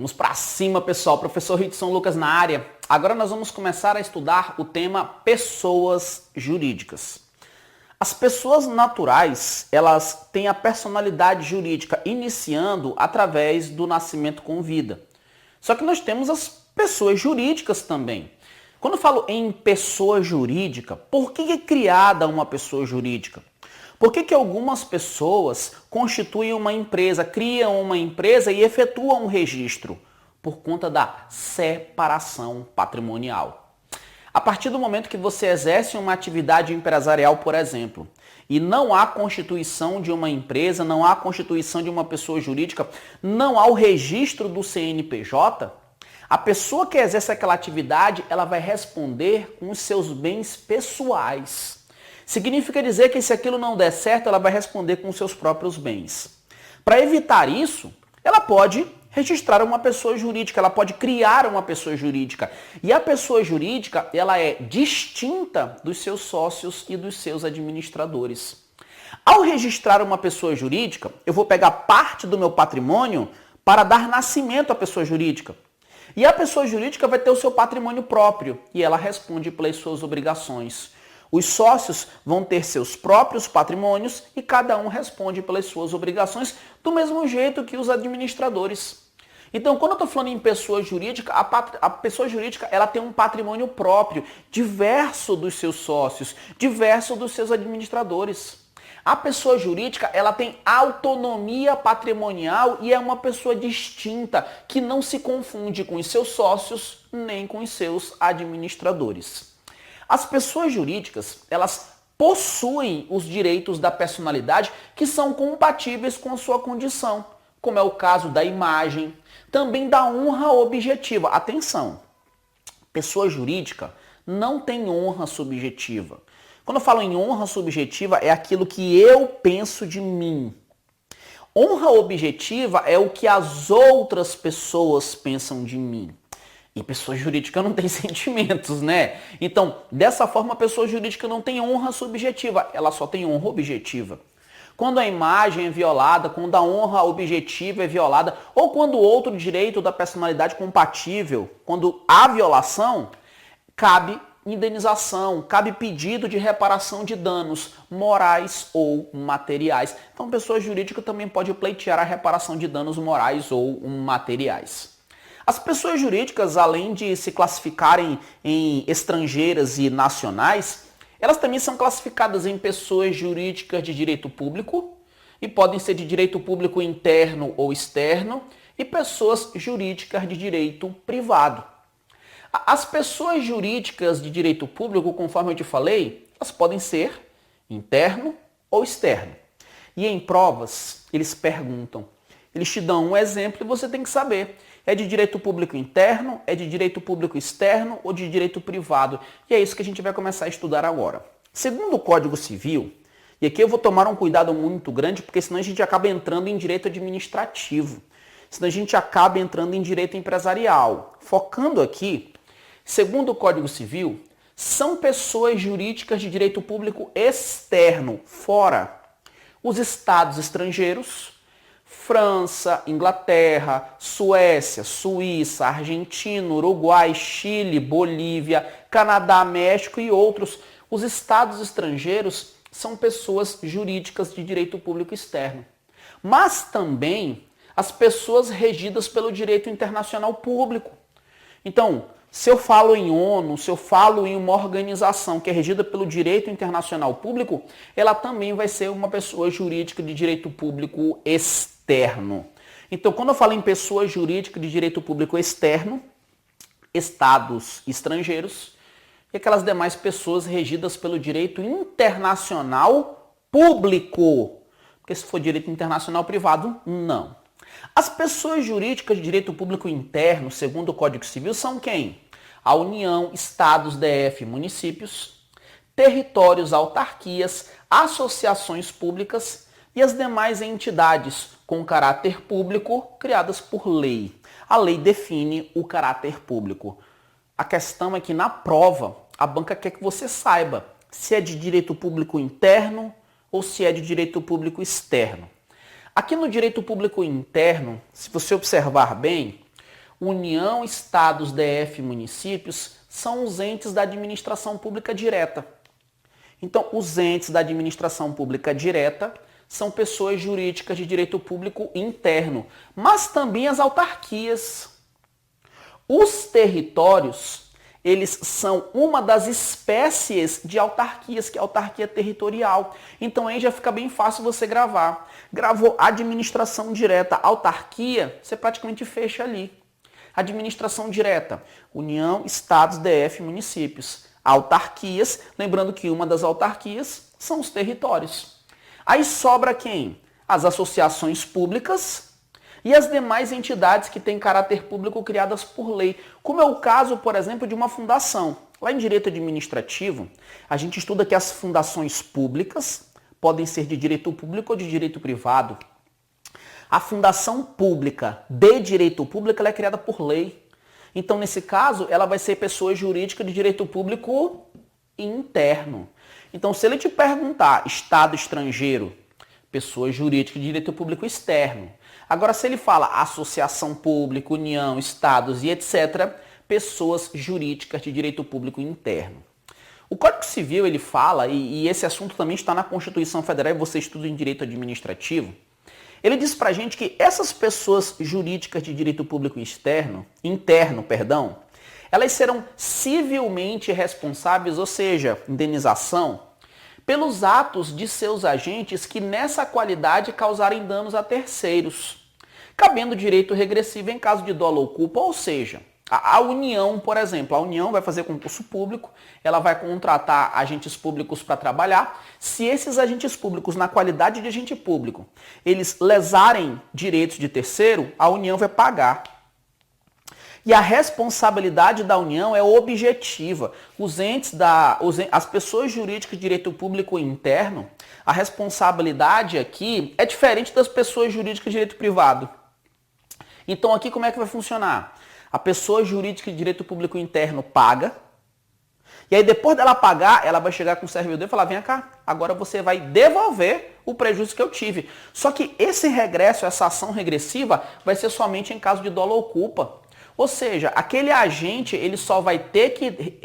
Vamos para cima, pessoal. Professor Ritson Lucas na área. Agora nós vamos começar a estudar o tema pessoas jurídicas. As pessoas naturais, elas têm a personalidade jurídica iniciando através do nascimento com vida. Só que nós temos as pessoas jurídicas também. Quando eu falo em pessoa jurídica, por que é criada uma pessoa jurídica? Por que algumas pessoas constituem uma empresa, criam uma empresa e efetuam um registro? Por conta da separação patrimonial. A partir do momento que você exerce uma atividade empresarial, por exemplo, e não há constituição de uma empresa, não há constituição de uma pessoa jurídica, não há o registro do CNPJ, a pessoa que exerce aquela atividade, ela vai responder com os seus bens pessoais. Significa dizer que se aquilo não der certo, ela vai responder com os seus próprios bens. Para evitar isso, ela pode registrar uma pessoa jurídica, ela pode criar uma pessoa jurídica. E a pessoa jurídica, ela é distinta dos seus sócios e dos seus administradores. Ao registrar uma pessoa jurídica, eu vou pegar parte do meu patrimônio para dar nascimento à pessoa jurídica. E a pessoa jurídica vai ter o seu patrimônio próprio e ela responde pelas suas obrigações. Os sócios vão ter seus próprios patrimônios e cada um responde pelas suas obrigações do mesmo jeito que os administradores. Então, quando eu estou falando em pessoa jurídica, a pessoa jurídica ela tem um patrimônio próprio, diverso dos seus sócios, diverso dos seus administradores. A pessoa jurídica ela tem autonomia patrimonial e é uma pessoa distinta, que não se confunde com os seus sócios nem com os seus administradores. As pessoas jurídicas, elas possuem os direitos da personalidade que são compatíveis com a sua condição, como é o caso da imagem, também da honra objetiva. Atenção, pessoa jurídica não tem honra subjetiva. Quando eu falo em honra subjetiva, é aquilo que eu penso de mim. Honra objetiva é o que as outras pessoas pensam de mim. E pessoa jurídica não tem sentimentos, né? Então, dessa forma, a pessoa jurídica não tem honra subjetiva, ela só tem honra objetiva. Quando a imagem é violada, quando a honra objetiva é violada, ou quando outro direito da personalidade compatível, quando há violação, cabe indenização, cabe pedido de reparação de danos morais ou materiais. Então, pessoa jurídica também pode pleitear a reparação de danos morais ou materiais. As pessoas jurídicas, além de se classificarem em estrangeiras e nacionais, elas também são classificadas em pessoas jurídicas de direito público, e podem ser de direito público interno ou externo, e pessoas jurídicas de direito privado. As pessoas jurídicas de direito público, conforme eu te falei, elas podem ser interno ou externo. E em provas, eles perguntam, eles te dão um exemplo e você tem que saber. É de direito público interno, é de direito público externo ou de direito privado? E é isso que a gente vai começar a estudar agora. Segundo o Código Civil, e aqui eu vou tomar um cuidado muito grande, porque senão a gente acaba entrando em direito administrativo, senão a gente acaba entrando em direito empresarial. Focando aqui, segundo o Código Civil, são pessoas jurídicas de direito público externo, fora os estados estrangeiros, França, Inglaterra, Suécia, Suíça, Argentina, Uruguai, Chile, Bolívia, Canadá, México e outros. Os estados estrangeiros são pessoas jurídicas de direito público externo. Mas também as pessoas regidas pelo direito internacional público. Então, se eu falo em ONU, se eu falo em uma organização que é regida pelo direito internacional público, ela também vai ser uma pessoa jurídica de direito público externo. Então, quando eu falo em pessoa jurídica de direito público externo, estados estrangeiros e aquelas demais pessoas regidas pelo direito internacional público. Porque se for direito internacional privado, não. As pessoas jurídicas de direito público interno, segundo o Código Civil, são quem? A União, Estados, DF, municípios, territórios, autarquias, associações públicas e as demais entidades com caráter público criadas por lei. A lei define o caráter público. A questão é que na prova, a banca quer que você saiba se é de direito público interno ou se é de direito público externo. Aqui no direito público interno, se você observar bem, União, estados, DF e municípios são os entes da administração pública direta. Então, os entes da administração pública direta são pessoas jurídicas de direito público interno, mas também as autarquias. Os territórios, eles são uma das espécies de autarquias, que é a autarquia territorial. Então aí já fica bem fácil você gravar. Gravou administração direta, autarquia, você praticamente fecha ali. Administração direta, União, estados, DF, municípios. Autarquias, lembrando que uma das autarquias são os territórios. Aí sobra quem? As associações públicas e as demais entidades que têm caráter público criadas por lei, como é o caso, por exemplo, de uma fundação. Lá em direito administrativo, a gente estuda que as fundações públicas podem ser de direito público ou de direito privado. A fundação pública de direito público ela é criada por lei. Então, nesse caso, ela vai ser pessoa jurídica de direito público interno. Então, se ele te perguntar Estado estrangeiro, pessoa jurídica de direito público externo. Agora, se ele fala associação pública, união, estados e etc., pessoas jurídicas de direito público interno. O Código Civil, ele fala, e esse assunto também está na Constituição Federal, e você estuda em direito administrativo, ele diz pra gente que essas pessoas jurídicas de direito público interno, elas serão civilmente responsáveis, ou seja, indenização, pelos atos de seus agentes que nessa qualidade causarem danos a terceiros, cabendo direito regressivo em caso de dolo ou culpa, ou seja, a União, por exemplo, a União vai fazer concurso público, ela vai contratar agentes públicos para trabalhar. Se esses agentes públicos, na qualidade de agente público, eles lesarem direitos de terceiro, a União vai pagar. E a responsabilidade da União é objetiva. As pessoas jurídicas de direito público interno, a responsabilidade aqui é diferente das pessoas jurídicas de direito privado. Então aqui como é que vai funcionar? A pessoa jurídica de direito público interno paga, e aí depois dela pagar, ela vai chegar com o servidor e falar, vem cá, agora você vai devolver o prejuízo que eu tive. Só que esse regresso, essa ação regressiva, vai ser somente em caso de dolo ou culpa. Ou seja, aquele agente, ele só vai ter que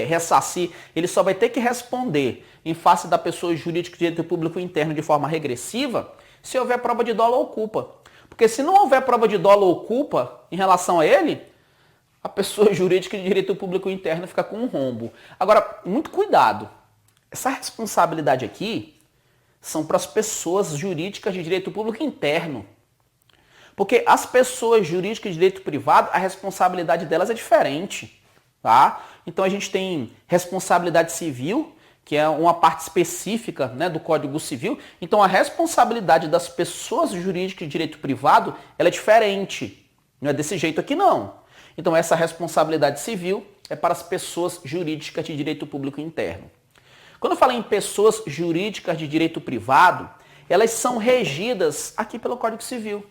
ressarcir, ele só vai ter que responder em face da pessoa jurídica de direito público interno de forma regressiva, se houver prova de dolo ou culpa. Porque se não houver prova de dolo ou culpa em relação a ele, a pessoa jurídica de direito público interno fica com um rombo. Agora, muito cuidado. Essa responsabilidade aqui são para as pessoas jurídicas de direito público interno. Porque as pessoas jurídicas de direito privado, a responsabilidade delas é diferente. Tá? Então a gente tem responsabilidade civil, que é uma parte específica, né, do Código Civil. Então a responsabilidade das pessoas jurídicas de direito privado ela é diferente. Não é desse jeito aqui não. Então essa responsabilidade civil é para as pessoas jurídicas de direito público interno. Quando eu falo em pessoas jurídicas de direito privado, elas são regidas aqui pelo Código Civil.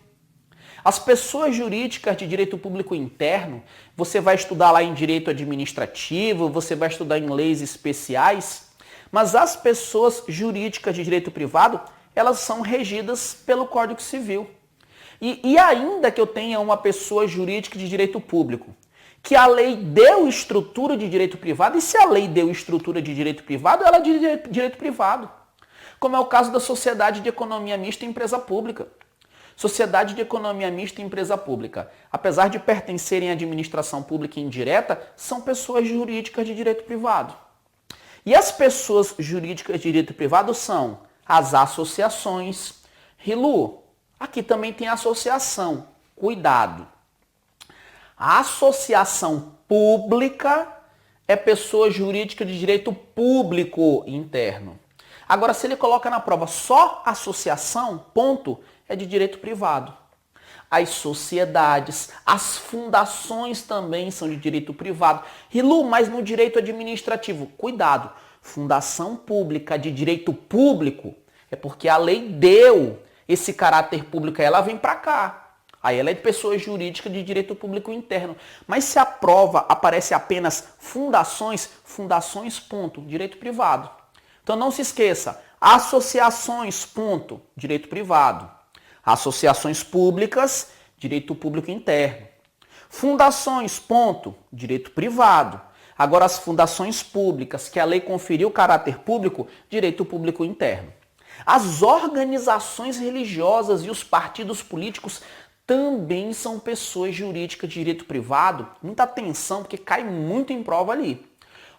As pessoas jurídicas de direito público interno, você vai estudar lá em direito administrativo, você vai estudar em leis especiais, mas as pessoas jurídicas de direito privado, elas são regidas pelo Código Civil. E ainda que eu tenha uma pessoa jurídica de direito público, que a lei deu estrutura de direito privado, e se a lei deu estrutura de direito privado, ela é de direito privado. Como é o caso da Sociedade de Economia Mista e Empresa Pública. Sociedade de Economia Mista e Empresa Pública, apesar de pertencerem à administração pública indireta, são pessoas jurídicas de direito privado. E as pessoas jurídicas de direito privado são as associações. Rilu, aqui também tem associação. Cuidado. A associação pública é pessoa jurídica de direito público interno. Agora, se ele coloca na prova só associação, ponto, é de direito privado. As sociedades, as fundações também são de direito privado. Rilu, mas no direito administrativo, cuidado. Fundação pública de direito público é porque a lei deu esse caráter público, aí ela vem para cá. Aí ela é de pessoa jurídica de direito público interno. Mas se a prova aparece apenas fundações, ponto, direito privado. Então não se esqueça, associações, ponto, direito privado. Associações públicas, direito público interno. Fundações, ponto, direito privado. Agora as fundações públicas, que a lei conferiu caráter público, direito público interno. As organizações religiosas e os partidos políticos também são pessoas jurídicas de direito privado. Muita atenção, porque cai muito em prova ali.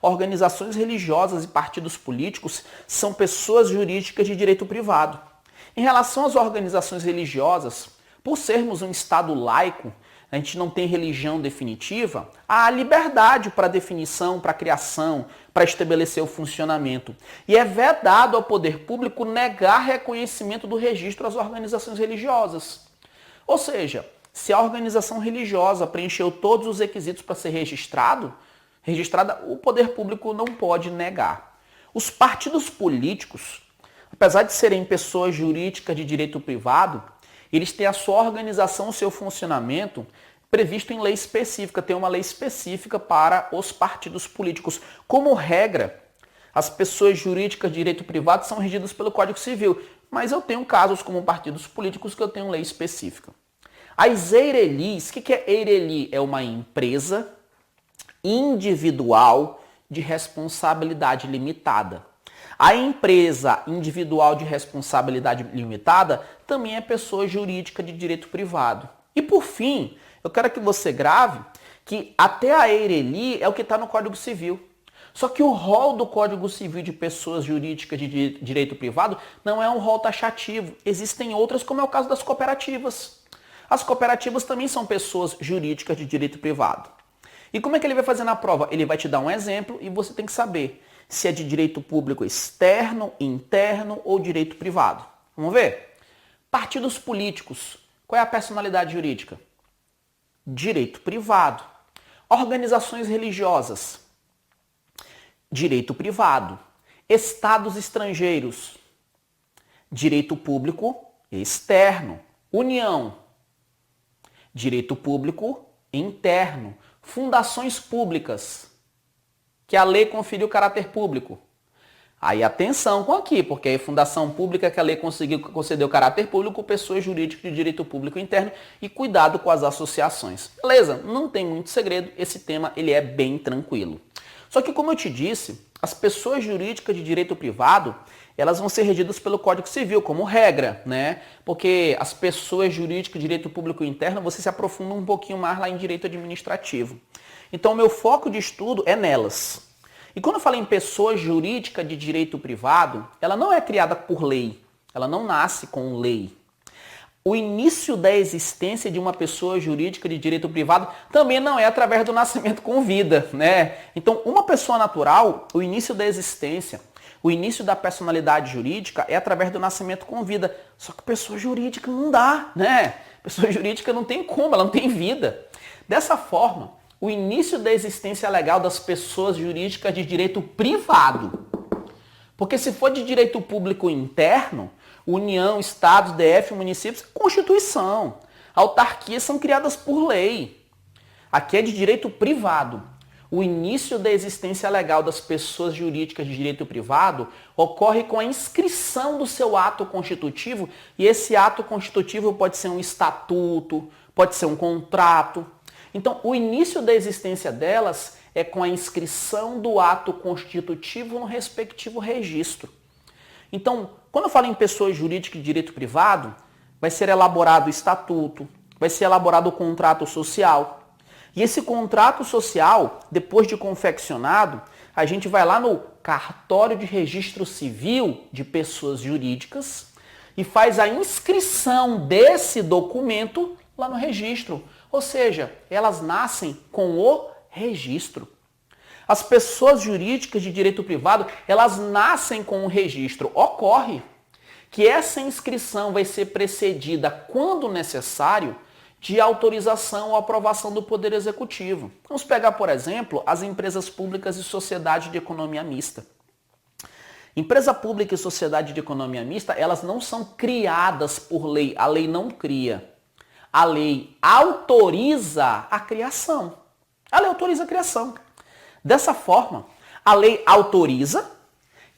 Organizações religiosas e partidos políticos são pessoas jurídicas de direito privado. Em relação às organizações religiosas, por sermos um Estado laico, a gente não tem religião definitiva, há liberdade para definição, para criação, para estabelecer o funcionamento. E é vedado ao poder público negar reconhecimento do registro às organizações religiosas. Ou seja, se a organização religiosa preencheu todos os requisitos para ser registrada, o poder público não pode negar. Os partidos políticos, apesar de serem pessoas jurídicas de direito privado, eles têm a sua organização, o seu funcionamento previsto em lei específica. Tem uma lei específica para os partidos políticos. Como regra, as pessoas jurídicas de direito privado são regidas pelo Código Civil, mas eu tenho casos como partidos políticos que eu tenho lei específica. As EIRELIs, o que é EIRELI? É uma empresa individual de responsabilidade limitada. A empresa individual de responsabilidade limitada também é pessoa jurídica de direito privado. E por fim, eu quero que você grave que até a EIRELI é o que está no Código Civil. Só que o rol do Código Civil de pessoas jurídicas de direito privado não é um rol taxativo. Existem outras, como é o caso das cooperativas. As cooperativas também são pessoas jurídicas de direito privado. E como é que ele vai fazer na prova? Ele vai te dar um exemplo e você tem que saber se é de direito público externo, interno ou direito privado. Vamos ver? Partidos políticos. Qual é a personalidade jurídica? Direito privado. Organizações religiosas. Direito privado. Estados estrangeiros. Direito público externo. União. Direito público interno. Fundações públicas, que a lei conferiu caráter público. Aí atenção com aqui, porque a fundação pública que a lei concedeu caráter público, pessoas jurídicas de direito público interno, e cuidado com as associações. Beleza? Não tem muito segredo, esse tema ele é bem tranquilo. Só que como eu te disse, as pessoas jurídicas de direito privado, elas vão ser regidas pelo Código Civil, como regra, né? Porque as pessoas jurídicas de direito público interno, você se aprofunda um pouquinho mais lá em direito administrativo. Então, o meu foco de estudo é nelas. E quando eu falo em pessoa jurídica de direito privado, ela não é criada por lei, ela não nasce com lei. O início da existência de uma pessoa jurídica de direito privado também não é através do nascimento com vida, né? Então, uma pessoa natural, o início da existência, o início da personalidade jurídica é através do nascimento com vida. Só que pessoa jurídica não dá, né? Pessoa jurídica não tem como, ela não tem vida. Dessa forma, o início da existência legal das pessoas jurídicas de direito privado. Porque se for de direito público interno, União, Estados, DF, municípios, Constituição. Autarquias são criadas por lei. Aqui é de direito privado. O início da existência legal das pessoas jurídicas de direito privado ocorre com a inscrição do seu ato constitutivo, e esse ato constitutivo pode ser um estatuto, pode ser um contrato. Então, o início da existência delas é com a inscrição do ato constitutivo no respectivo registro. Então, quando eu falo em pessoas jurídicas de direito privado, vai ser elaborado o estatuto, vai ser elaborado o contrato social. E esse contrato social, depois de confeccionado, a gente vai lá no cartório de registro civil de pessoas jurídicas e faz a inscrição desse documento lá no registro. Ou seja, elas nascem com o registro. As pessoas jurídicas de direito privado, elas nascem com o registro. Ocorre que essa inscrição vai ser precedida, quando necessário, de autorização ou aprovação do Poder Executivo. Vamos pegar, por exemplo, as empresas públicas e sociedade de economia mista. Empresa pública e sociedade de economia mista, elas não são criadas por lei. A lei não cria. A lei autoriza a criação. A lei autoriza a criação. Dessa forma, a lei autoriza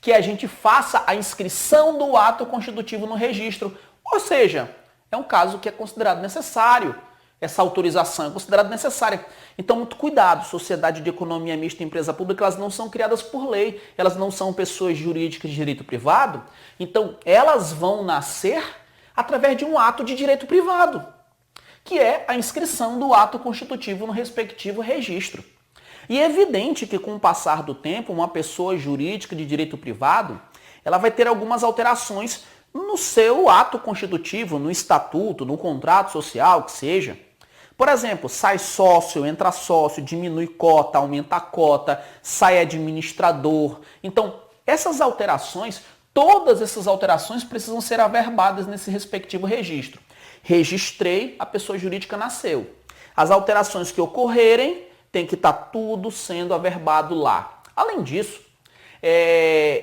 que a gente faça a inscrição do ato constitutivo no registro. Ou seja, é um caso que é considerado necessário essa autorização é considerada necessária. Então, muito cuidado. Sociedade de economia mista e empresa pública, elas não são criadas por lei. Elas não são pessoas jurídicas de direito privado. Então, elas vão nascer através de um ato de direito privado, que é a inscrição do ato constitutivo no respectivo registro. E é evidente que com o passar do tempo, uma pessoa jurídica de direito privado, ela vai ter algumas alterações no seu ato constitutivo, no estatuto, no contrato social, que seja. Por exemplo, sai sócio, entra sócio, diminui cota, aumenta a cota, sai administrador. Então, essas alterações, todas essas alterações precisam ser averbadas nesse respectivo registro. Registrei, a pessoa jurídica nasceu. As alterações que ocorrerem, tem que estar tudo sendo averbado lá. Além disso,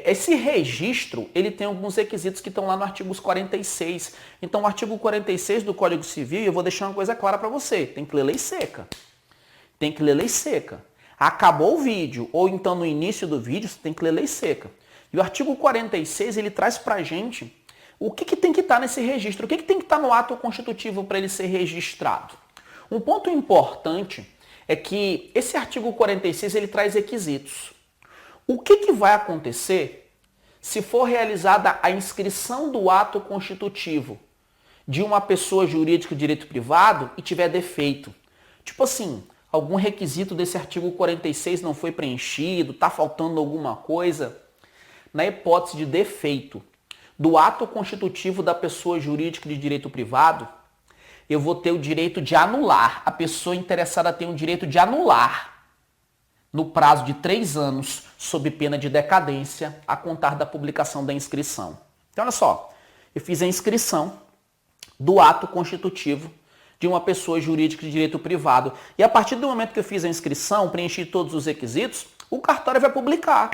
esse registro, ele tem alguns requisitos que estão lá no artigo 46. Então, o artigo 46 do Código Civil, eu vou deixar uma coisa clara para você, tem que ler lei seca. Tem que ler lei seca. Acabou o vídeo, ou então no início do vídeo, você tem que ler lei seca. E o artigo 46, ele traz para a gente o que tem que estar nesse registro, o que tem que estar no ato constitutivo para ele ser registrado. Um ponto importante é que esse artigo 46, ele traz requisitos. O que vai acontecer se for realizada a inscrição do ato constitutivo de uma pessoa jurídica de direito privado e tiver defeito? Tipo assim, algum requisito desse artigo 46 não foi preenchido, está faltando alguma coisa? Na hipótese de defeito do ato constitutivo da pessoa jurídica de direito privado, eu vou ter o direito de anular. A pessoa interessada tem o direito de anular no prazo de 3 anos, sob pena de decadência, a contar da publicação da inscrição. Então, olha só, eu fiz a inscrição do ato constitutivo de uma pessoa jurídica de direito privado. E a partir do momento que eu fiz a inscrição, preenchi todos os requisitos, o cartório vai publicar.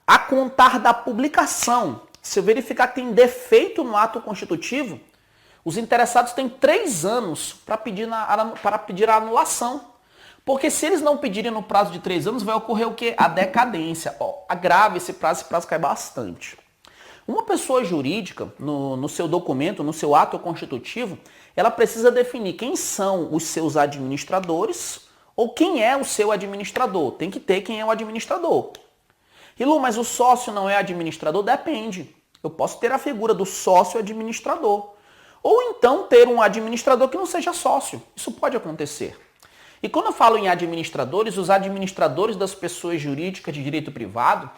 A contar da publicação, se eu verificar que tem defeito no ato constitutivo, os interessados têm 3 anos para pedir a anulação. Porque se eles não pedirem no prazo de 3 anos, vai ocorrer o quê? A decadência. Agrava esse prazo cai bastante. Uma pessoa jurídica, no seu documento, no seu ato constitutivo, ela precisa definir quem são os seus administradores ou quem é o seu administrador. Tem que ter quem é o administrador. Lu, mas o sócio não é administrador? Depende. Eu posso ter a figura do sócio administrador. Ou então ter um administrador que não seja sócio. Isso pode acontecer. E quando eu falo em administradores, os administradores das pessoas jurídicas de direito privado,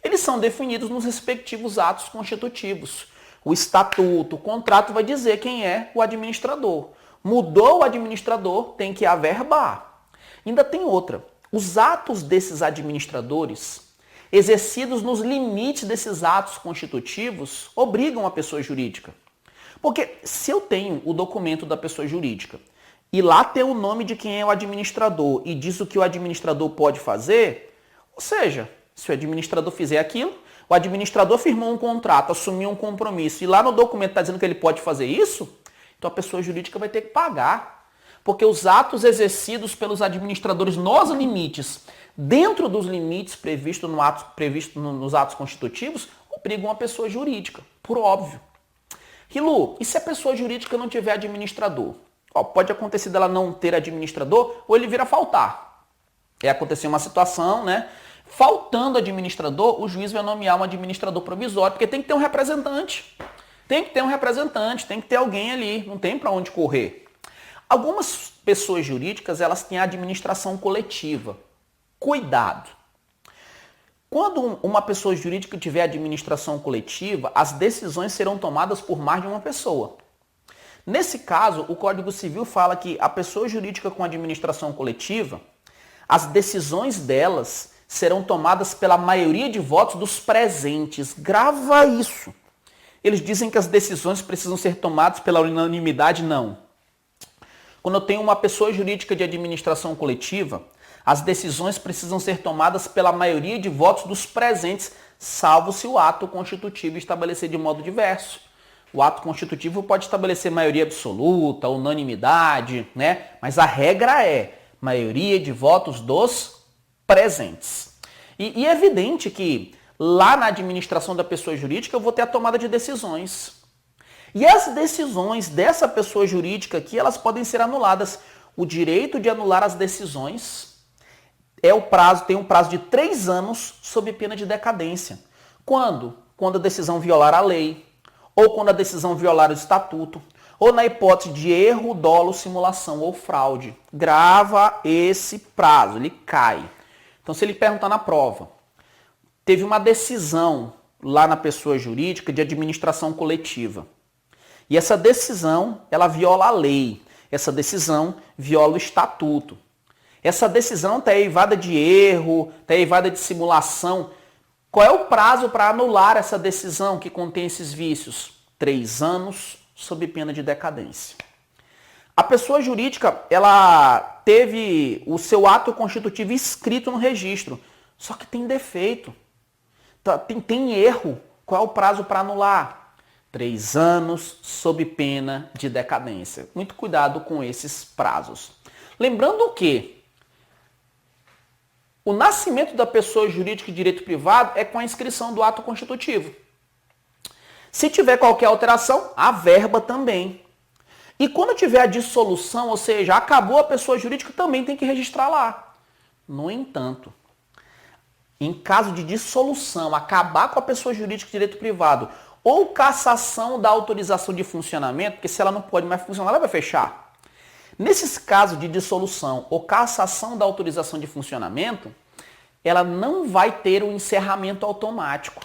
eles são definidos nos respectivos atos constitutivos. O estatuto, o contrato vai dizer quem é o administrador. Mudou o administrador, tem que averbar. Ainda tem outra. Os atos desses administradores, exercidos nos limites desses atos constitutivos, obrigam a pessoa jurídica. Porque se eu tenho o documento da pessoa jurídica e lá tem o nome de quem é o administrador e diz o que o administrador pode fazer, ou seja, se o administrador fizer aquilo, o administrador firmou um contrato, assumiu um compromisso e lá no documento está dizendo que ele pode fazer isso, então a pessoa jurídica vai ter que pagar. Porque os atos exercidos pelos administradores nos limites, dentro dos limites previstos nos atos constitutivos, obrigam a pessoa jurídica, por óbvio. Lu, e se a pessoa jurídica não tiver administrador? Pode acontecer dela não ter administrador ou ele vir a faltar. Acontecer uma situação, né? Faltando administrador, o juiz vai nomear um administrador provisório, porque tem que ter um representante. Tem que ter um representante, tem que ter alguém ali, não tem para onde correr. Algumas pessoas jurídicas, elas têm administração coletiva. Cuidado. Quando uma pessoa jurídica tiver administração coletiva, as decisões serão tomadas por mais de uma pessoa. Nesse caso, o Código Civil fala que a pessoa jurídica com administração coletiva, as decisões delas serão tomadas pela maioria de votos dos presentes. Grava isso. Eles dizem que as decisões precisam ser tomadas pela unanimidade, não. Quando eu tenho uma pessoa jurídica de administração coletiva, as decisões precisam ser tomadas pela maioria de votos dos presentes, salvo se o ato constitutivo estabelecer de modo diverso. O ato constitutivo pode estabelecer maioria absoluta, unanimidade, né? Mas a regra é maioria de votos dos presentes. E é evidente que lá na administração da pessoa jurídica eu vou ter a tomada de decisões. E as decisões dessa pessoa jurídica aqui, elas podem ser anuladas. O direito de anular as decisões tem um prazo de 3 anos sob pena de decadência. Quando? Quando a decisão violar a lei, ou quando a decisão violar o estatuto, ou na hipótese de erro, dolo, simulação ou fraude. Grava esse prazo, ele cai. Então, se ele perguntar na prova, teve uma decisão lá na pessoa jurídica de administração coletiva. E essa decisão, ela viola a lei. Essa decisão viola o estatuto. Essa decisão está eivada de erro, está eivada de simulação. Qual é o prazo para anular essa decisão que contém esses vícios? 3 anos sob pena de decadência. A pessoa jurídica, ela teve o seu ato constitutivo escrito no registro, só que tem defeito, tem erro. Qual é o prazo para anular? 3 anos sob pena de decadência. Muito cuidado com esses prazos. Lembrando que o nascimento da pessoa jurídica de direito privado é com a inscrição do ato constitutivo. Se tiver qualquer alteração, a verba também. E quando tiver a dissolução, ou seja, acabou a pessoa jurídica, também tem que registrar lá. No entanto, em caso de dissolução, acabar com a pessoa jurídica de direito privado, ou cassação da autorização de funcionamento, porque se ela não pode mais funcionar, ela vai fechar. Nesses casos de dissolução ou cassação da autorização de funcionamento, ela não vai ter o encerramento automático.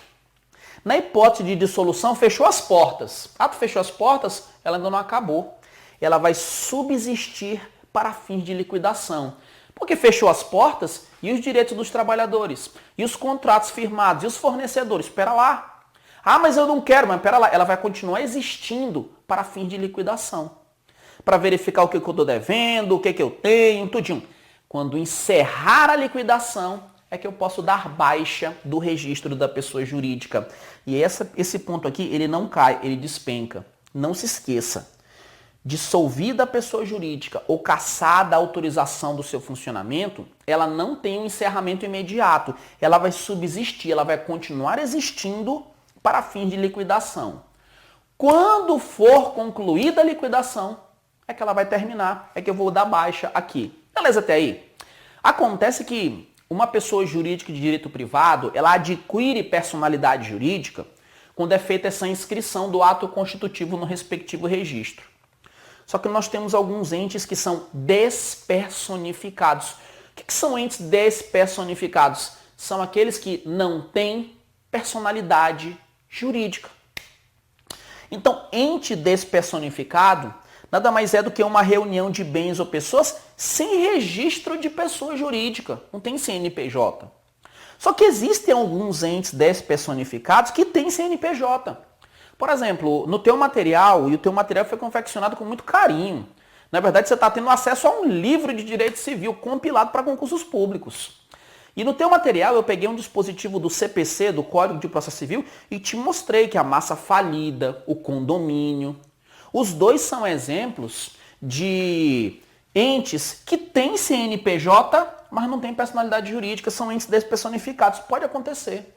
Na hipótese de dissolução, fechou as portas. Tu fechou as portas, ela ainda não acabou. Ela vai subsistir para fins de liquidação. Porque fechou as portas e os direitos dos trabalhadores, e os contratos firmados, e os fornecedores. Espera lá. Mas eu não quero, mas espera lá. Ela vai continuar existindo para fins de liquidação. Para verificar o que eu estou devendo, o que eu tenho, tudinho. Quando encerrar a liquidação, é que eu posso dar baixa do registro da pessoa jurídica. E esse ponto aqui, ele não cai, ele despenca. Não se esqueça. Dissolvida a pessoa jurídica ou cassada a autorização do seu funcionamento, ela não tem um encerramento imediato. Ela vai subsistir, ela vai continuar existindo para fins de liquidação. Quando for concluída a liquidação, é que ela vai terminar, é que eu vou dar baixa aqui. Beleza até aí? Acontece que uma pessoa jurídica de direito privado, ela adquire personalidade jurídica quando é feita essa inscrição do ato constitutivo no respectivo registro. Só que nós temos alguns entes que são despersonificados. O que são entes despersonificados? São aqueles que não têm personalidade jurídica. Então, ente despersonificado nada mais é do que uma reunião de bens ou pessoas sem registro de pessoa jurídica. Não tem CNPJ. Só que existem alguns entes despersonificados que têm CNPJ. Por exemplo, no teu material, e o teu material foi confeccionado com muito carinho. Na verdade, você está tendo acesso a um livro de direito civil compilado para concursos públicos. E no teu material eu peguei um dispositivo do CPC, do Código de Processo Civil, e te mostrei que a massa falida, o condomínio, os dois são exemplos de entes que têm CNPJ, mas não têm personalidade jurídica, são entes despersonificados. Pode acontecer.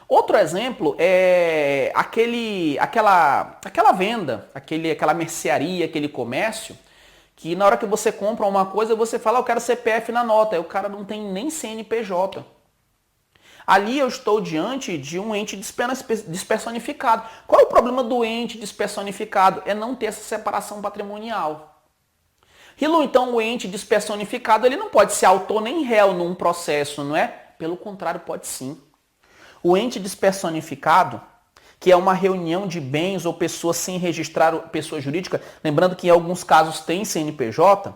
Outro exemplo é aquela venda, aquela mercearia, aquele comércio, que na hora que você compra uma coisa, você fala, eu quero CPF na nota, e o cara não tem nem CNPJ. Ali eu estou diante de um ente despersonificado. Qual é o problema do ente despersonificado? É não ter essa separação patrimonial. Rilu, então o ente despersonificado ele não pode ser autor nem réu num processo, não é? Pelo contrário, pode sim. O ente despersonificado, que é uma reunião de bens ou pessoas sem registrar pessoa jurídica, lembrando que em alguns casos tem CNPJ,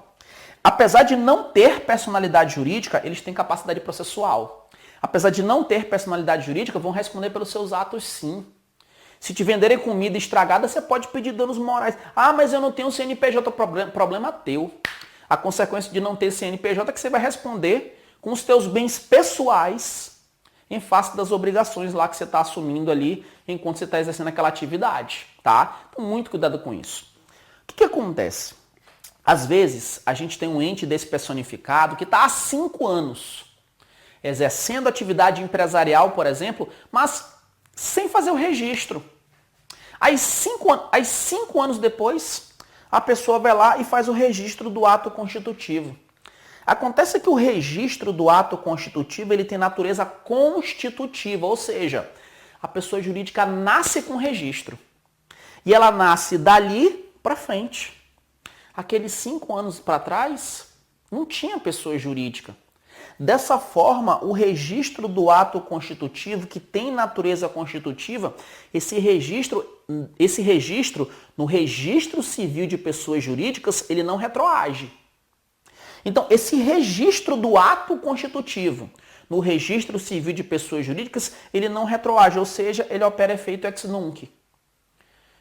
apesar de não ter personalidade jurídica, eles têm capacidade processual. Apesar de não ter personalidade jurídica, vão responder pelos seus atos sim. Se te venderem comida estragada, você pode pedir danos morais. Mas eu não tenho CNPJ, problema teu. A consequência de não ter CNPJ é que você vai responder com os teus bens pessoais em face das obrigações lá que você está assumindo ali enquanto você está exercendo aquela atividade, tá? Então, muito cuidado com isso. O que acontece? Às vezes, a gente tem um ente despersonificado que está há 5 anos exercendo atividade empresarial, por exemplo, mas sem fazer o registro. Aí 5 anos depois, a pessoa vai lá e faz o registro do ato constitutivo. Acontece que o registro do ato constitutivo ele tem natureza constitutiva, ou seja, a pessoa jurídica nasce com registro. E ela nasce dali para frente. Aqueles 5 anos para trás, não tinha pessoa jurídica. Dessa forma, o registro do ato constitutivo, que tem natureza constitutiva, esse registro no registro civil de pessoas jurídicas, ele não retroage. Então, esse registro do ato constitutivo no registro civil de pessoas jurídicas, ele não retroage, ou seja, ele opera efeito ex nunc.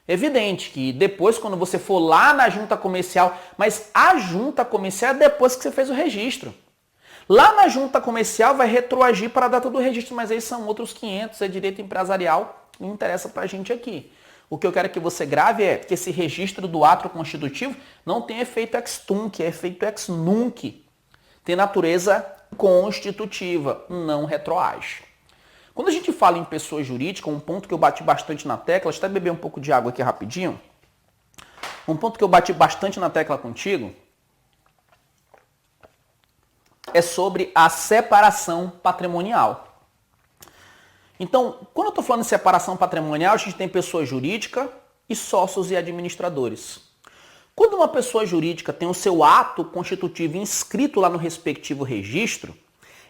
Evidente que depois, quando você for lá na junta comercial, mas a junta comercial é depois que você fez o registro. Lá na junta comercial vai retroagir para a data do registro, mas aí são outros 500, é direito empresarial, não interessa para a gente aqui. O que eu quero que você grave é que esse registro do ato constitutivo não tem efeito ex tunc, é efeito ex nunc. Tem natureza constitutiva, não retroage. Quando a gente fala em pessoa jurídica, um ponto que eu bati bastante na tecla, deixa eu até beber um pouco de água aqui rapidinho. Um ponto que eu bati bastante na tecla contigo é sobre a separação patrimonial. Então, quando eu estou falando de separação patrimonial, a gente tem pessoa jurídica e sócios e administradores. Quando uma pessoa jurídica tem o seu ato constitutivo inscrito lá no respectivo registro,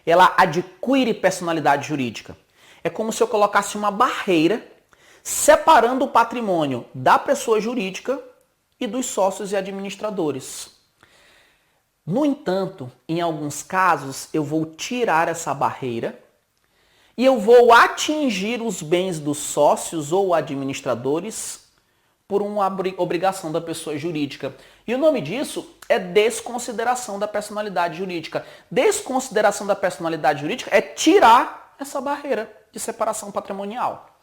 ela adquire personalidade jurídica. É como se eu colocasse uma barreira separando o patrimônio da pessoa jurídica e dos sócios e administradores. No entanto, em alguns casos, eu vou tirar essa barreira e eu vou atingir os bens dos sócios ou administradores por uma obrigação da pessoa jurídica. E o nome disso é desconsideração da personalidade jurídica. Desconsideração da personalidade jurídica é tirar essa barreira de separação patrimonial.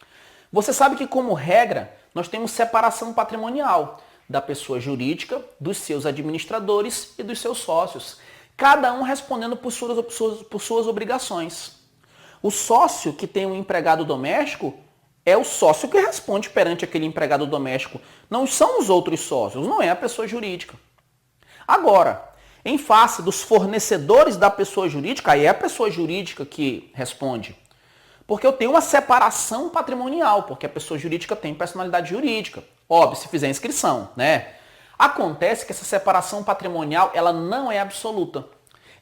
Você sabe que, como regra, nós temos separação patrimonial da pessoa jurídica, dos seus administradores e dos seus sócios. Cada um respondendo por suas obrigações. O sócio que tem um empregado doméstico é o sócio que responde perante aquele empregado doméstico. Não são os outros sócios, não é a pessoa jurídica. Agora, em face dos fornecedores da pessoa jurídica, aí é a pessoa jurídica que responde. Porque eu tenho uma separação patrimonial, porque a pessoa jurídica tem personalidade jurídica. Óbvio, se fizer inscrição, né? Acontece que essa separação patrimonial, ela não é absoluta.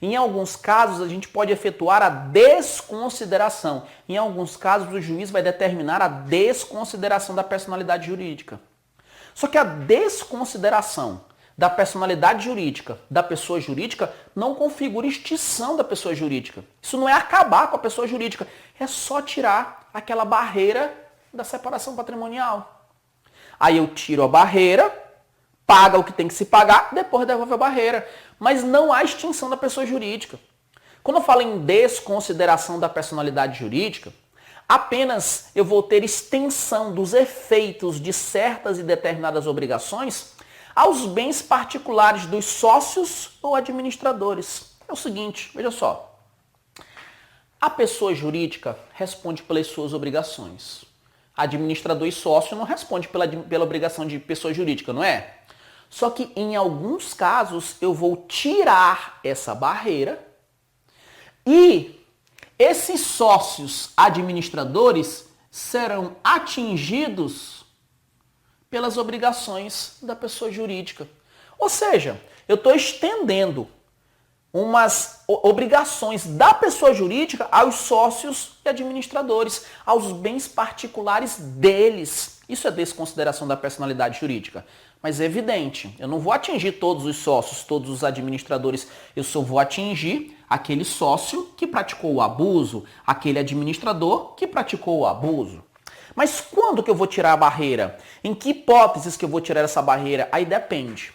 Em alguns casos, a gente pode efetuar a desconsideração. Em alguns casos, o juiz vai determinar a desconsideração da personalidade jurídica. Só que a desconsideração da personalidade jurídica da pessoa jurídica não configura extinção da pessoa jurídica. Isso não é acabar com a pessoa jurídica, é só tirar aquela barreira da separação patrimonial. Aí eu tiro a barreira, paga o que tem que se pagar, depois devolve a barreira. Mas não há extinção da pessoa jurídica. Quando eu falo em desconsideração da personalidade jurídica, apenas eu vou ter extensão dos efeitos de certas e determinadas obrigações aos bens particulares dos sócios ou administradores. É o seguinte, veja só. A pessoa jurídica responde pelas suas obrigações. Administrador e sócio não responde pela obrigação de pessoa jurídica, não é? Só que em alguns casos eu vou tirar essa barreira e esses sócios administradores serão atingidos pelas obrigações da pessoa jurídica. Ou seja, eu estou estendendo umas obrigações da pessoa jurídica aos sócios e administradores, aos bens particulares deles. Isso é desconsideração da personalidade jurídica. Mas é evidente, eu não vou atingir todos os sócios, todos os administradores, eu só vou atingir aquele sócio que praticou o abuso, aquele administrador que praticou o abuso. Mas quando que eu vou tirar a barreira? Em que hipóteses que eu vou tirar essa barreira? Aí depende.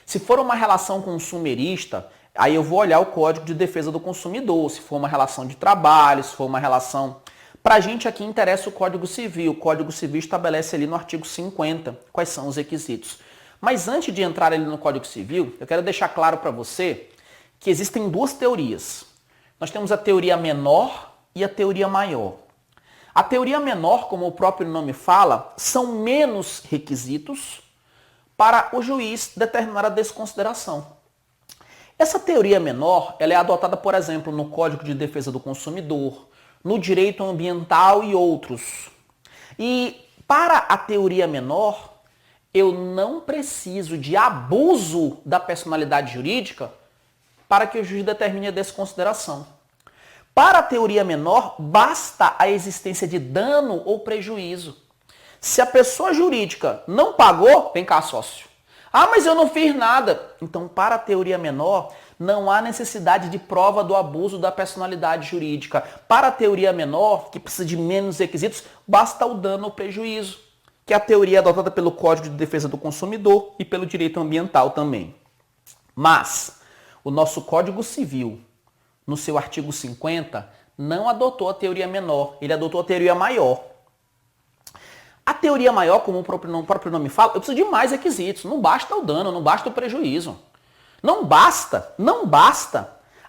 Se for uma relação consumerista, aí eu vou olhar o Código de Defesa do Consumidor, se for uma relação de trabalho, se for uma relação... Para a gente aqui interessa o Código Civil. O Código Civil estabelece ali no artigo 50 quais são os requisitos. Mas antes de entrar ali no Código Civil, eu quero deixar claro para você que existem duas teorias. Nós temos a teoria menor e a teoria maior. A teoria menor, como o próprio nome fala, são menos requisitos para o juiz determinar a desconsideração. Essa teoria menor, ela é adotada, por exemplo, no Código de Defesa do Consumidor, no direito ambiental e outros. E para a teoria menor, eu não preciso de abuso da personalidade jurídica para que o juiz determine a desconsideração. Para a teoria menor, basta a existência de dano ou prejuízo. Se a pessoa jurídica não pagou, vem cá, sócio. Ah, mas eu não fiz nada. Então, para a teoria menor, não há necessidade de prova do abuso da personalidade jurídica. Para a teoria menor, que precisa de menos requisitos, basta o dano ou prejuízo, que é a teoria adotada pelo Código de Defesa do Consumidor e pelo direito ambiental também. Mas o nosso Código Civil, no seu artigo 50, não adotou a teoria menor, ele adotou a teoria maior. A teoria maior, como o próprio nome fala, eu preciso de mais requisitos. Não basta o dano, não basta o prejuízo. Não basta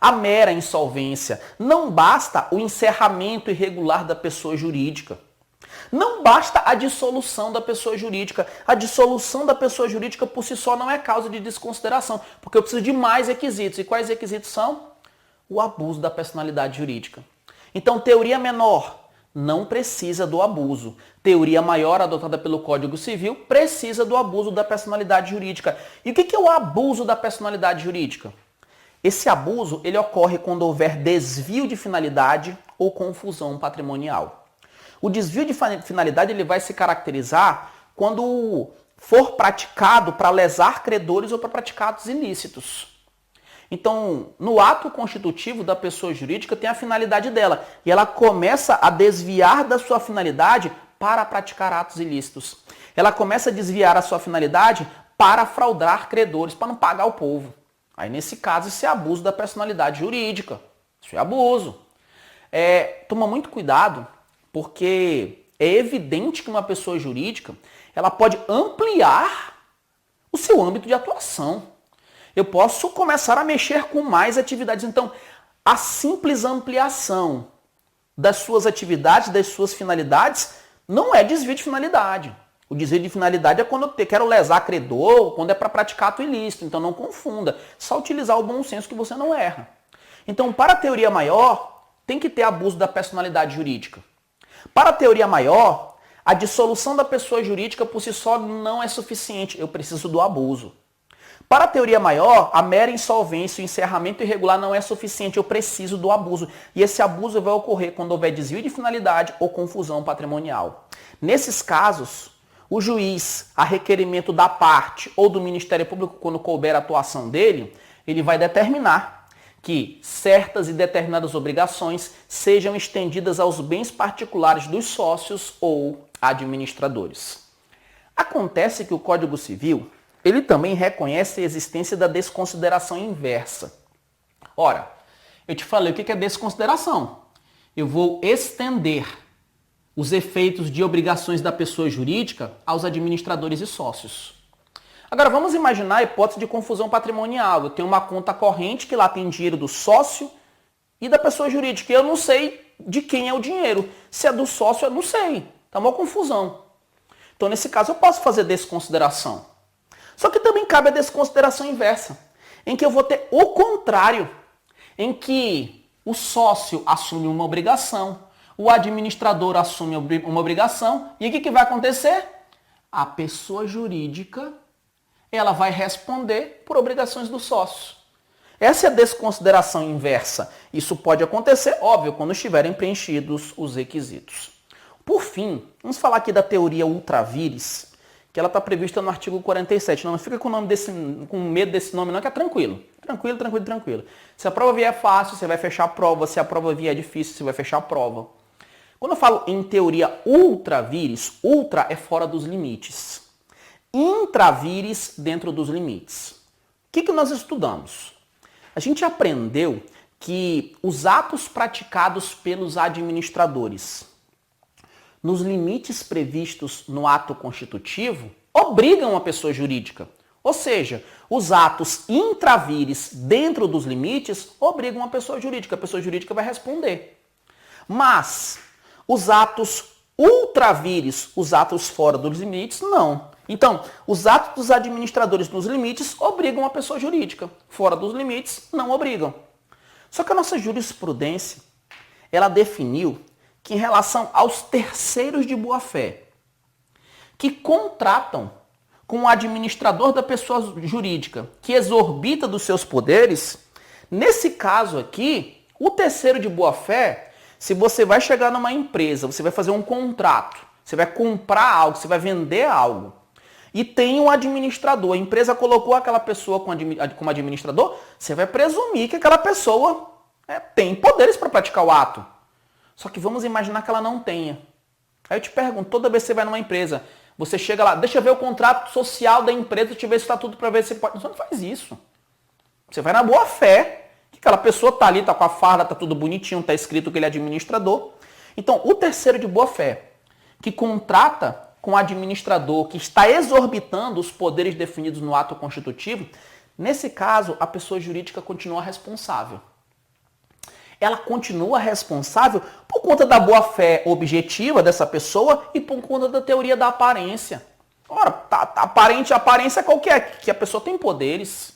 a mera insolvência. Não basta o encerramento irregular da pessoa jurídica. Não basta a dissolução da pessoa jurídica. A dissolução da pessoa jurídica por si só não é causa de desconsideração, porque eu preciso de mais requisitos. E quais requisitos são? O abuso da personalidade jurídica. Então, teoria menor não precisa do abuso. Teoria maior, adotada pelo Código Civil, precisa do abuso da personalidade jurídica. E o que é o abuso da personalidade jurídica? Esse abuso ele ocorre quando houver desvio de finalidade ou confusão patrimonial. O desvio de finalidade ele vai se caracterizar quando for praticado para lesar credores ou para praticar atos ilícitos. Então, no ato constitutivo da pessoa jurídica tem a finalidade dela e ela começa a desviar da sua finalidade para praticar atos ilícitos. Ela começa a desviar a sua finalidade para fraudar credores, para não pagar o povo. Aí, nesse caso, isso é abuso da personalidade jurídica. Isso é abuso. Toma muito cuidado, porque é evidente que uma pessoa jurídica ela pode ampliar o seu âmbito de atuação. Eu posso começar a mexer com mais atividades. Então, a simples ampliação das suas atividades, das suas finalidades, não é desvio de finalidade. O desvio de finalidade é quando eu quero lesar credor, quando é para praticar ato ilícito. Então, não confunda. Só utilizar o bom senso que você não erra. Então, para a teoria maior, tem que ter abuso da personalidade jurídica. Para a teoria maior, a dissolução da pessoa jurídica por si só não é suficiente. Eu preciso do abuso. Para a teoria maior, a mera insolvência e o encerramento irregular não é suficiente, eu preciso do abuso. E esse abuso vai ocorrer quando houver desvio de finalidade ou confusão patrimonial. Nesses casos, o juiz, a requerimento da parte ou do Ministério Público, quando couber a atuação dele, ele vai determinar que certas e determinadas obrigações sejam estendidas aos bens particulares dos sócios ou administradores. Acontece que o Código Civil ele também reconhece a existência da desconsideração inversa. Ora, eu te falei o que é desconsideração. Eu vou estender os efeitos de obrigações da pessoa jurídica aos administradores e sócios. Agora, vamos imaginar a hipótese de confusão patrimonial. Eu tenho uma conta corrente que lá tem dinheiro do sócio e da pessoa jurídica. E eu não sei de quem é o dinheiro. Se é do sócio, eu não sei. Está uma confusão. Então, nesse caso, eu posso fazer desconsideração. Só que também cabe a desconsideração inversa, em que eu vou ter o contrário, em que o sócio assume uma obrigação, o administrador assume uma obrigação, e o que vai acontecer? A pessoa jurídica ela vai responder por obrigações do sócio. Essa é a desconsideração inversa. Isso pode acontecer, óbvio, quando estiverem preenchidos os requisitos. Por fim, vamos falar aqui da teoria ultra vires, que ela está prevista no artigo 47. Não fica com medo desse nome não, que é tranquilo. Tranquilo. Se a prova vier fácil, você vai fechar a prova. Se a prova vier difícil, você vai fechar a prova. Quando eu falo em teoria ultra vires, ultra é fora dos limites. Intra vires dentro dos limites. O que nós estudamos? A gente aprendeu que os atos praticados pelos administradores nos limites previstos no ato constitutivo, obrigam a pessoa jurídica. Ou seja, os atos intravires dentro dos limites obrigam a pessoa jurídica. A pessoa jurídica vai responder. Mas Os atos ultra vires, os atos fora dos limites, não. Então, os atos dos administradores nos limites obrigam a pessoa jurídica. Fora dos limites, não obrigam. Só que a nossa jurisprudência, ela definiu que em relação aos terceiros de boa-fé, que contratam com o administrador da pessoa jurídica, que exorbita dos seus poderes, nesse caso aqui, o terceiro de boa-fé, se você vai chegar numa empresa, você vai fazer um contrato, você vai comprar algo, você vai vender algo, e tem um administrador, a empresa colocou aquela pessoa como administrador, você vai presumir que aquela pessoa tem poderes para praticar o ato. Só que vamos imaginar que ela não tenha. Aí eu te pergunto, toda vez que você vai numa empresa, você chega lá, deixa eu ver o contrato social da empresa, deixa eu ver se está tudo para ver se pode. Você não faz isso. Você vai na boa fé, que aquela pessoa está ali, está com a farda, está tudo bonitinho, está escrito que ele é administrador. Então, o terceiro de boa fé, que contrata com o administrador, que está exorbitando os poderes definidos no ato constitutivo, nesse caso, a pessoa jurídica continua responsável. Ela continua responsável por conta da boa-fé objetiva dessa pessoa e por conta da teoria da aparência. Ora, a aparência qual que é? Que a pessoa tem poderes.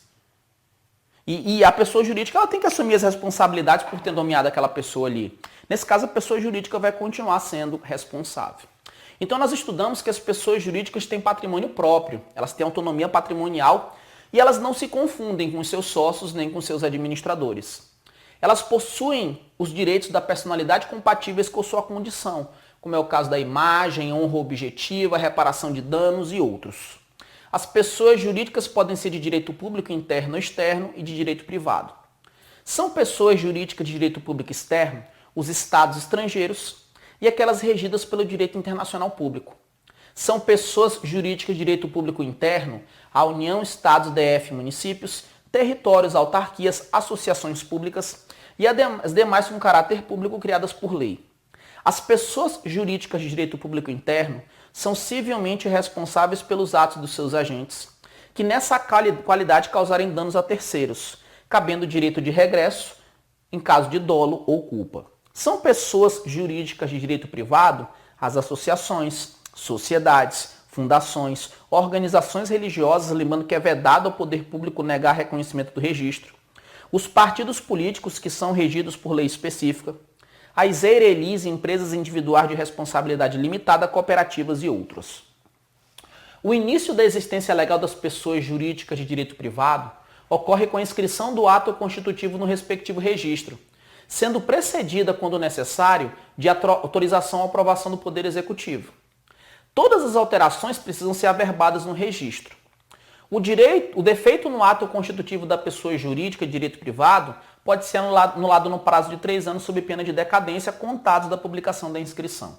E a pessoa jurídica ela tem que assumir as responsabilidades por ter nomeado aquela pessoa ali. Nesse caso, a pessoa jurídica vai continuar sendo responsável. Então, nós estudamos que as pessoas jurídicas têm patrimônio próprio, elas têm autonomia patrimonial e elas não se confundem com os seus sócios nem com os seus administradores. Elas possuem os direitos da personalidade compatíveis com sua condição, como é o caso da imagem, honra objetiva, reparação de danos e outros. As pessoas jurídicas podem ser de direito público interno ou externo e de direito privado. São pessoas jurídicas de direito público externo os estados estrangeiros e aquelas regidas pelo direito internacional público. São pessoas jurídicas de direito público interno a União, Estados, DF, municípios, territórios, autarquias, associações públicas e as demais com caráter público criadas por lei. As pessoas jurídicas de direito público interno são civilmente responsáveis pelos atos dos seus agentes, que nessa qualidade causarem danos a terceiros, cabendo direito de regresso em caso de dolo ou culpa. São pessoas jurídicas de direito privado as associações, sociedades, fundações, organizações religiosas, lembrando que é vedado ao poder público negar reconhecimento do registro, os partidos políticos que são regidos por lei específica, as EIRELIs, empresas individuais de responsabilidade limitada, cooperativas e outros. O início da existência legal das pessoas jurídicas de direito privado ocorre com a inscrição do ato constitutivo no respectivo registro, sendo precedida, quando necessário, de autorização ou aprovação do Poder Executivo. Todas as alterações precisam ser averbadas no registro. O defeito no ato constitutivo da pessoa jurídica de direito privado pode ser anulado no prazo de 3 anos sob pena de decadência contados da publicação da inscrição.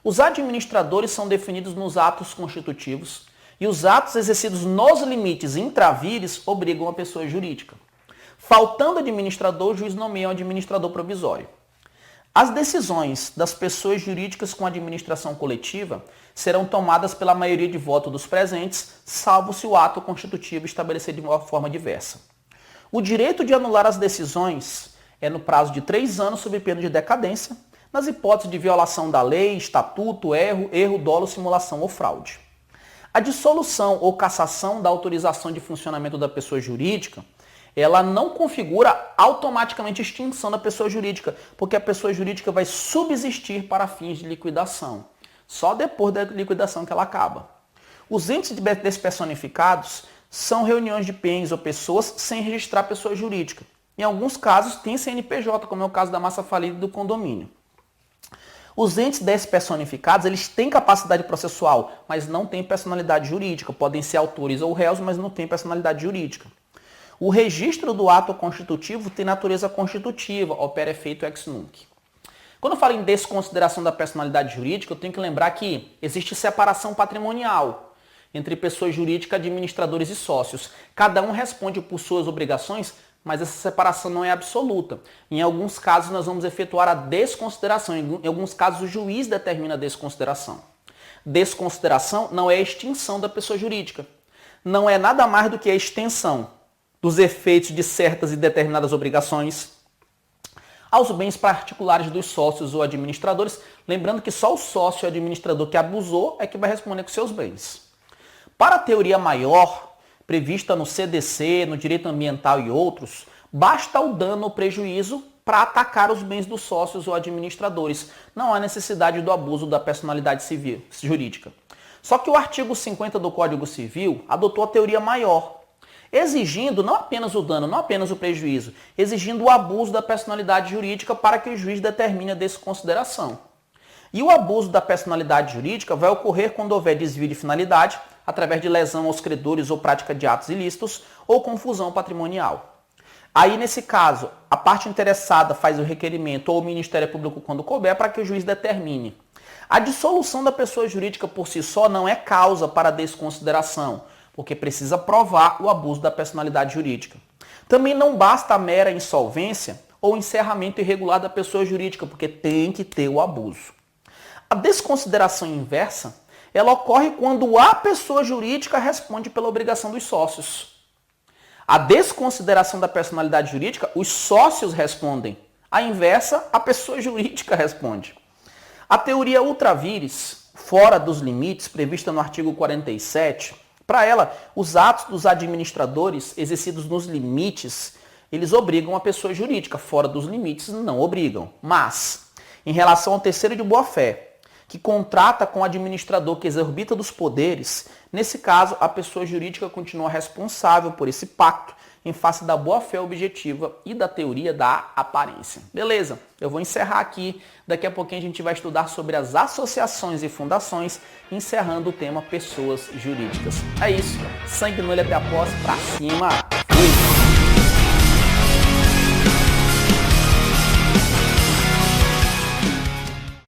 Os administradores são definidos nos atos constitutivos e os atos exercidos nos limites intravires obrigam a pessoa jurídica. Faltando administrador, o juiz nomeia um administrador provisório. As decisões das pessoas jurídicas com administração coletiva serão tomadas pela maioria de voto dos presentes, salvo se o ato constitutivo estabelecer de uma forma diversa. O direito de anular as decisões é no prazo de 3 anos sob pena de decadência, nas hipóteses de violação da lei, estatuto, erro, dolo, simulação ou fraude. A dissolução ou cassação da autorização de funcionamento da pessoa jurídica ela não configura automaticamente a extinção da pessoa jurídica, porque a pessoa jurídica vai subsistir para fins de liquidação. Só depois da liquidação que ela acaba. Os entes despersonificados são reuniões de bens ou pessoas sem registrar pessoa jurídica. Em alguns casos tem CNPJ, como é o caso da massa falida e do condomínio. Os entes despersonificados, eles têm capacidade processual, mas não têm personalidade jurídica. Podem ser autores ou réus, mas não têm personalidade jurídica. O registro do ato constitutivo tem natureza constitutiva, opera efeito ex nunc. Quando eu falo em desconsideração da personalidade jurídica, eu tenho que lembrar que existe separação patrimonial entre pessoa jurídica, administradores e sócios. Cada um responde por suas obrigações, mas essa separação não é absoluta. Em alguns casos, nós vamos efetuar a desconsideração. Em alguns casos, o juiz determina a desconsideração. Desconsideração não é a extinção da pessoa jurídica. Não é nada mais do que a extensão dos efeitos de certas e determinadas obrigações, aos bens particulares dos sócios ou administradores, lembrando que só o sócio ou administrador que abusou é que vai responder com seus bens. Para a teoria maior, prevista no CDC, no direito ambiental e outros, basta o dano ou prejuízo para atacar os bens dos sócios ou administradores. Não há necessidade do abuso da personalidade civil, jurídica. Só que o artigo 50 do Código Civil adotou a teoria maior, exigindo não apenas o dano, não apenas o prejuízo, exigindo o abuso da personalidade jurídica para que o juiz determine a desconsideração. E o abuso da personalidade jurídica vai ocorrer quando houver desvio de finalidade, através de lesão aos credores ou prática de atos ilícitos, ou confusão patrimonial. Aí, nesse caso, a parte interessada faz o requerimento ou o Ministério Público quando couber para que o juiz determine. A dissolução da pessoa jurídica por si só não é causa para desconsideração, porque precisa provar o abuso da personalidade jurídica. Também não basta a mera insolvência ou encerramento irregular da pessoa jurídica, porque tem que ter o abuso. A desconsideração inversa, ela ocorre quando a pessoa jurídica responde pela obrigação dos sócios. A desconsideração da personalidade jurídica, os sócios respondem. A inversa, a pessoa jurídica responde. A teoria ultra vires, fora dos limites, prevista no artigo 47, para ela, os atos dos administradores exercidos nos limites, eles obrigam a pessoa jurídica. Fora dos limites, não obrigam. Mas, em relação ao terceiro de boa-fé, que contrata com o administrador que exorbita dos poderes, nesse caso, a pessoa jurídica continua responsável por esse pacto em face da boa-fé objetiva e da teoria da aparência. Beleza, eu vou encerrar aqui. Daqui a pouquinho a gente vai estudar sobre as associações e fundações, encerrando o tema pessoas jurídicas. É isso, sangue no olho até a posse, pra cima!